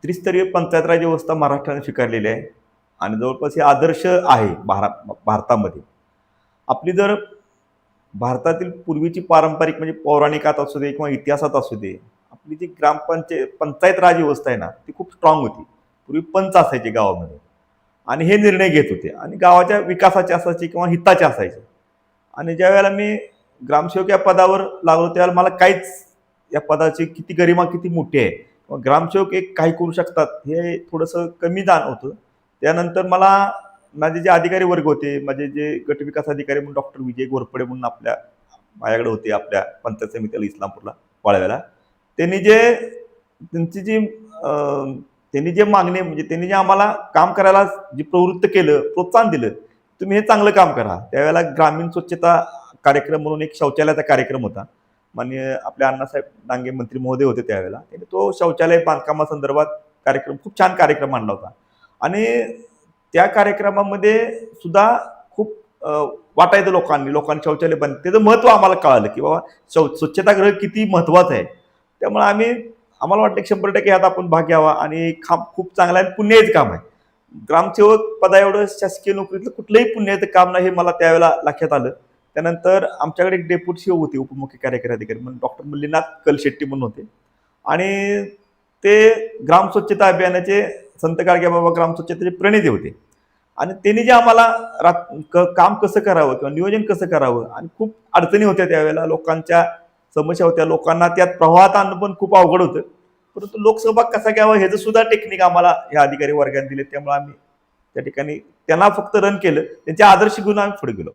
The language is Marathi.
त्रिस्तरीय पंचायत राज व्यवस्था महाराष्ट्राने स्वीकारलेली आहे आणि जवळपास हे आदर्श आहे भारतामध्ये. आपली जर भारतातील पूर्वीची पारंपरिक म्हणजे पौराणिकात असू दे किंवा इतिहासात असू दे, आपली जी पंचायत राज व्यवस्था आहे ना, ती खूप स्ट्रॉंग होती. पूर्वी पंच असायचे गावामध्ये आणि हे निर्णय घेत होते आणि गावाच्या विकासाचे असायचे किंवा हिताचे असायचे. आणि ज्या वेळेला मी ग्रामसेवक या पदावर लागलो त्यावेळेला मला काहीच या पदाची किती गरिमा किती मोठी आहे, ग्रामसेवक एक काही करू शकतात हे थोडंसं कमी जाणवतं. त्यानंतर मला माझे जे अधिकारी वर्ग होते, माझे जे गटविकास अधिकारी म्हणून डॉक्टर विजय घोरपडे म्हणून माझ्याकडे होते आपल्या पंचायत समितीला इस्लामपूरला वाळव्याला. त्यांनी जे त्यांची जी त्यांनी जे मागणे म्हणजे त्यांनी जे आम्हाला काम करायला जे प्रवृत्त केलं, प्रोत्साहन दिलं, तुम्ही हे चांगलं काम करा. त्यावेळेला ग्रामीण स्वच्छता कार्यक्रम म्हणून एक शौचालयाचा कार्यक्रम होता. माननीय आपले अण्णासाहेब डांगे मंत्री महोदय होते त्यावेळेला. त्यांनी तो शौचालय बांधकामासंदर्भात कार्यक्रम खूप छान कार्यक्रम आणला होता आणि त्या कार्यक्रमामध्ये सुद्धा खूप वाटायचं लोकांनी शौचालय बंद त्याचं महत्त्व आम्हाला कळालं की बाबा स्वच्छतागृह किती महत्त्वाचं आहे. त्यामुळे आम्हाला वाटतं की 100% ह्यात आपण भाग घ्यावा आणि खूप चांगला आहे, पुण्याचं काम आहे. ग्रामसेवक पदा एवढं शासकीय नोकरीतलं कुठलंही पुण्याचं काम नाही हे मला त्यावेळेला लक्षात आलं. त्यानंतर आमच्याकडे एक डेप्युटी सीओ होते, उपमुख्य कार्यकारी अधिकारी म्हणून डॉक्टर मल्लीनाथ कलशेट्टी म्हणून होते आणि ते ग्राम स्वच्छता अभियानाचे संत गाडगेबाबा ग्राम स्वच्छतेचे प्रणेते होते आणि त्यांनी जे आम्हाला काम कसं करावं किंवा नियोजन कसं करावं आणि खूप अडचणी होत्या त्यावेळेला, लोकांच्या समस्या होत्या, लोकांना त्यात प्रवाहात आणणं पण खूप अवघड होतं. परंतु लोकसहभाग कसा घ्यावा ह्याचं सुद्धा टेक्निक आम्हाला ह्या अधिकारी वर्गाने दिले. त्यामुळे आम्ही त्या ठिकाणी त्यांना फक्त रन केलं, त्यांचे आदर्श घेऊन आम्ही पुढे गेलो.